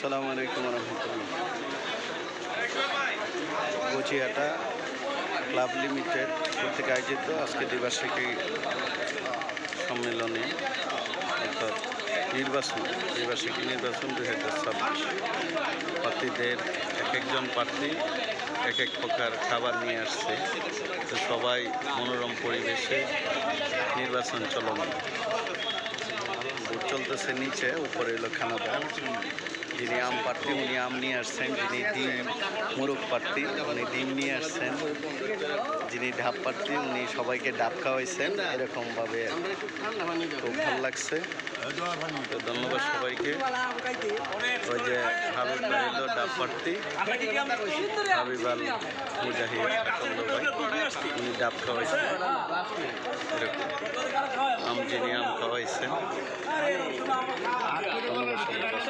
আসসালামু আলাইকুম রহমতুল্লাহ। কচিহাটা club limited কর্তৃক আয়োজিত আজকে দ্বিবার্ষিকী সম্মেলনে অর্থাৎ দ্বিবার্ষিকী নির্বাচন 2026 প্রার্থীদের একজন প্রার্থী এক প্রকার খাবার নিয়ে আসছে। তো সবাই মনোরম পরিবেশে নির্বাচন চলমান, ভোট চলতেছে নিচে, উপরে এলো খানাদার। যিনি আম প্রার্থী উনি আম নিয়ে আসছেন, যিনি ডিম মোরগ প্রার্থী উনি ডিম নিয়ে আসছেন, যিনি ঢাপ প্রার্থী উনি সবাইকে ডাব খাওয়াইছেন। এরকমভাবে খুব ভালো লাগছে। তো ধন্যবাদ সবাইকে। ওই যে হাবিব ভাই হলো ডাব প্রার্থী, হাবিব আল মুজাহিদ উনি ডাব খাওয়াইছেন। এরকম আম যিনি আম খাওয়াইছেন। ধন্যবাদ সবাইকে।